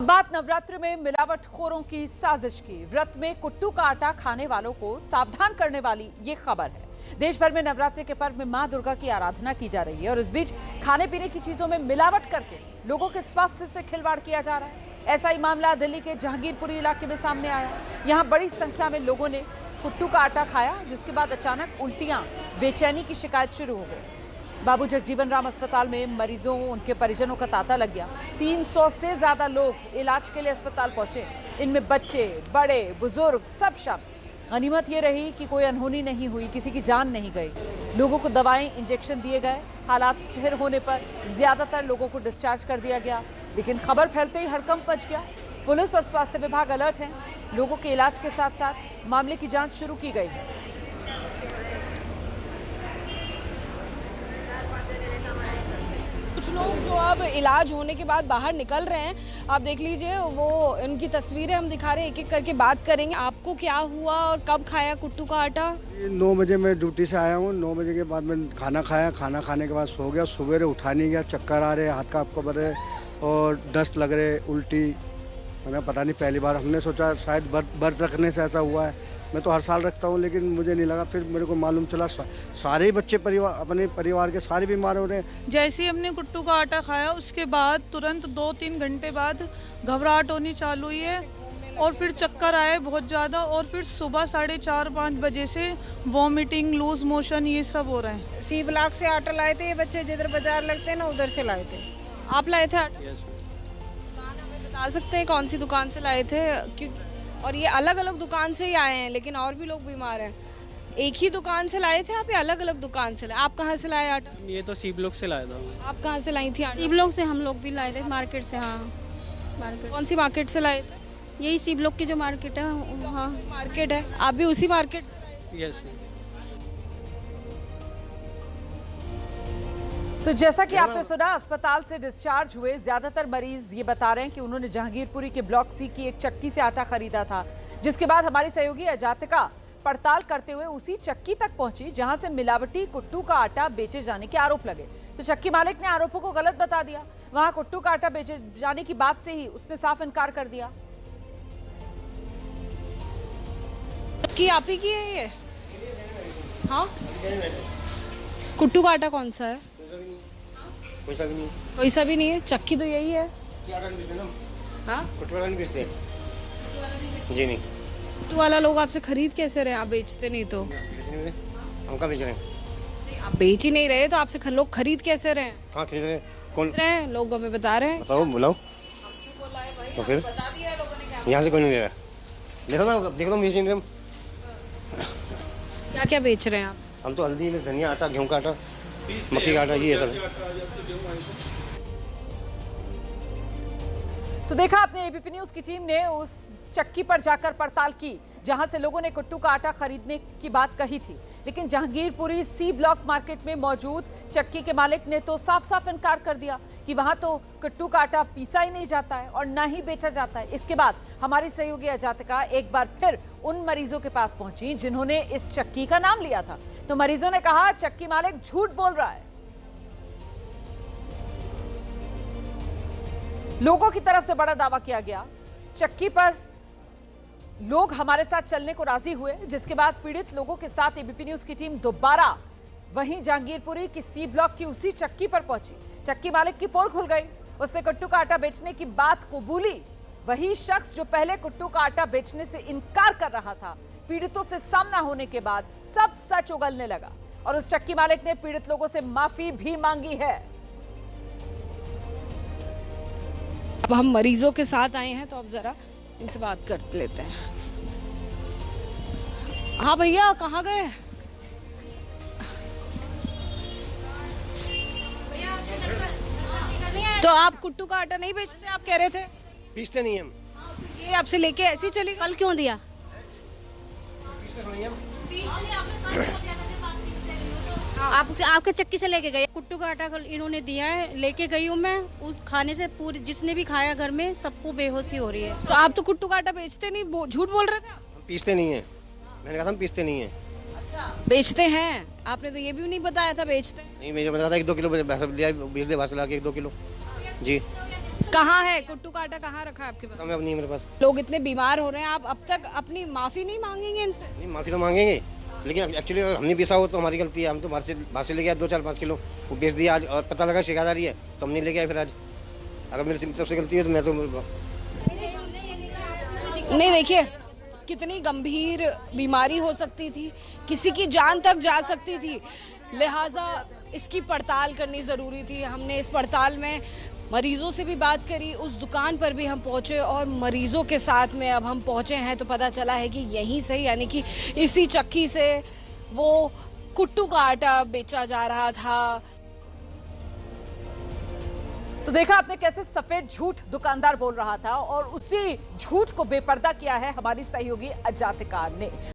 बात नवरात्रि में मिलावटखोरों की साजिश की। व्रत में कुट्टू का आटा खाने वालों को सावधान करने वाली ये खबर है। देश भर में नवरात्रि के पर्व में मां दुर्गा की आराधना की जा रही है और इस बीच खाने पीने की चीजों में मिलावट करके लोगों के स्वास्थ्य से खिलवाड़ किया जा रहा है। ऐसा ही मामला दिल्ली के जहांगीरपुरी इलाके में सामने आया। यहाँ बड़ी संख्या में लोगों ने कुट्टू का आटा खाया, जिसके बाद अचानक उल्टियां, बेचैनी की शिकायत शुरू हो गई। बाबू जगजीवन राम अस्पताल में मरीजों, उनके परिजनों का तांता लग गया। 300 से ज्यादा लोग इलाज के लिए अस्पताल पहुंचे। इनमें बच्चे, बड़े, बुजुर्ग सब शामिल। गनीमत ये रही कि कोई अनहोनी नहीं हुई, किसी की जान नहीं गई। लोगों को दवाएं, इंजेक्शन दिए गए। हालात स्थिर होने पर ज्यादातर लोगों को डिस्चार्ज कर दिया गया, लेकिन खबर फैलते ही हड़कंप मच गया। पुलिस और स्वास्थ्य विभाग अलर्ट हैं। लोगों के इलाज के साथ साथ मामले की जांच शुरू की गई है। कुछ लोग जो अब इलाज होने के बाद बाहर निकल रहे हैं, आप देख लीजिए, वो उनकी तस्वीरें हम दिखा रहे हैं। एक एक करके बात करेंगे। आपको क्या हुआ और कब खाया कुट्टू का आटा? 9 बजे मैं ड्यूटी से आया हूँ। 9 बजे के बाद मैं खाना खाया। खाना खाने के बाद सो गया। सुबह उठा नहीं गया। चक्कर आ रहे, हाथ का आपको बड़े और दस्त लग रहे, उल्टी। हमें पता नहीं, पहली बार हमने सोचा शायद व्रत रखने से ऐसा हुआ है। मैं तो हर साल रखता हूँ, लेकिन मुझे नहीं लगा। फिर मेरे को मालूम चला सारे ही बच्चे अपने परिवार के सारे बीमार हो रहे हैं। जैसे ही हमने कुट्टू का आटा खाया, उसके बाद तुरंत 2-3 घंटे बाद घबराहट होनी चालू हुई है और फिर चक्कर आए बहुत ज़्यादा, और फिर सुबह 4:30-5 बजे से वॉमिटिंग, लूज मोशन, ये सब हो रहा है। सी ब्लॉक से आटा लाए थे ये बच्चे, जिधर बाजार लगते हैं ना, उधर से लाए थे। आप लाए थे आटा? दुकान हमें बता सकते हैं कौन सी दुकान से लाए थे? क्योंकि और ये अलग अलग दुकान से ही आए हैं, लेकिन और भी लोग बीमार हैं। एक ही दुकान से लाए थे आप या अलग अलग दुकान से लाए? आप कहाँ से लाए आटा? ये तो सी ब्लॉक से लाया था। आप कहाँ से लाई थी आटा? सी ब्लॉक से हम लोग भी लाए थे, मार्केट से। हाँ, मार्केट। कौन सी मार्केट से लाए थे? यही सी ब्लॉक की जो मार्केट है। हाँ, मार्केट है। आप भी उसी मार्केट से लाए थे? यस। तो जैसा कि आपने सुना, अस्पताल से डिस्चार्ज हुए ज्यादातर मरीज ये बता रहे हैं कि उन्होंने जहांगीरपुरी के ब्लॉक सी की एक चक्की से आटा खरीदा था, जिसके बाद हमारी सहयोगी अजातिका पड़ताल करते हुए उसी चक्की तक पहुंची जहां से मिलावटी कुट्टू का आटा बेचे जाने के आरोप लगे। तो चक्की मालिक ने आरोपों को गलत बता दिया। वहां कुट्टू का आटा बेचे जाने की बात से ही उसने साफ इनकार कर दिया। चक्की आप ही की है ये? हाँ, कुट्टू का आटा कौन सा है? कोई सा भी नहीं। कोई सा भी नहीं है। चक्की तो यही है। हाँ, कुट्टू वाला नहीं बेचते। जी नहीं। कुट्टू वाला लोग आपसे खरीद कैसे रहे? आप बेचते नहीं तो? हम कहाँ बेच रहे हैं? आप बेच ही नहीं रहे तो आपसे लोग खरीद कैसे रहे हैं? कहाँ खरीद रहे हैं? कौन रहे हैं? लोग हमें बता रहे हैं। बताओ, बुलाओ। तो फिर बता दिया लोगों ने क्या यहाँ से कोई नहीं ले रहा। देखो ना, देख लो बेच रहे हम। क्या क्या बेच रहे हैं आप? हम तो हल्दी, धनिया, आटा, गेहूँ का आटा, मक्की का आटा, ये सब। तो देखा आपने, एबीपी न्यूज की टीम ने उस चक्की पर जाकर पड़ताल की जहां से लोगों ने कुट्टू का आटा खरीदने की बात कही थी, लेकिन जहांगीरपुरी सी ब्लॉक मार्केट में मौजूद चक्की के मालिक ने तो साफ साफ इनकार कर दिया कि वहां तो कुट्टू का आटा पीसा ही नहीं जाता है और ना ही बेचा जाता है। इसके बाद हमारी सहयोगी अजातिका एक बार फिर उन मरीजों के पास पहुंची जिन्होंने इस चक्की का नाम लिया था। तो मरीजों ने कहा चक्की मालिक झूठ बोल रहा है। लोगों की तरफ से बड़ा दावा किया गया। चक्की पर लोग हमारे साथ चलने को राजी हुए, जिसके बाद पीड़ित लोगों के साथ एबीपी न्यूज की टीम दोबारा वहीं जहांगीरपुरी की सी ब्लॉक की उसी चक्की पर पहुंची। चक्की मालिक की पोल खुल गई। उसने कुट्टू का आटा बेचने की बात कबूली। वही शख्स जो पहले कुट्टू का आटा बेचने से इनकार कर रहा था, पीड़ितों से सामना होने के बाद सब सच उगलने लगा और उस चक्की मालिक ने पीड़ित लोगों से माफी भी मांगी है। अब हम मरीजों के साथ आए हैं, तो अब जरा इनसे बात कर लेते हैं। हाँ भैया, कहाँ गए? तो आप कुट्टू का आटा नहीं बेचते, आप कह रहे थे? पीसते नहीं हम। ये आपसे लेके ऐसे ही चली? कल क्यों दिया? आपके चक्की से लेके गए कुट्टू का आटा, कल इन्होंने दिया है, लेके गई हूँ मैं। उस खाने से पूरे जिसने भी खाया घर में सबको बेहोशी हो रही है। तो आप तो कुट्टू का आटा बेचते नहीं, झूठ बोल रहे थे आप? हम पीसते नहीं है। मैंने कहा था हम पीसते नहीं है। अच्छा, बेचते हैं। आपने तो ये भी नहीं बताया था बेचते हैं। नहीं, मुझे बता था 1-2 किलो बेच दे, बाहर से ला के 1-2 किलो। जी, कहाँ है कुट्टू का आटा, कहाँ रखा है आपके पास? कम अब नहीं है मेरे पास। लोग इतने बीमार हो रहे हैं, आप अब तक अपनी माफी नहीं मांगेंगे इनसे? नहीं, माफ़ी तो मांगेंगे, लेकिन एक्चुअली अगर हमने बेचा हो तो हमारी गलती है। हम तो बाहर से लेके आए 2-4-5 किलो, वो बेच दिया आज और पता लगा शिकायत आ रही है तो हम नहीं लेके आए फिर आज। अगर मेरी तरफ से गलती है तो मैं तो नहीं, देखिए कितनी गंभीर बीमारी हो सकती थी, किसी की जान तक जा सकती थी, लिहाजा इसकी पड़ताल करनी ज़रूरी थी। हमने इस पड़ताल में मरीजों से भी बात करी, उस दुकान पर भी हम पहुंचे और मरीजों के साथ में अब हम पहुंचे हैं तो पता चला है कि यहीं से, यानी कि इसी चक्की से वो कुट्टू का आटा बेचा जा रहा था। तो देखा आपने कैसे सफेद झूठ दुकानदार बोल रहा था और उसी झूठ को बेपर्दा किया है हमारी सहयोगी अजातिका ने।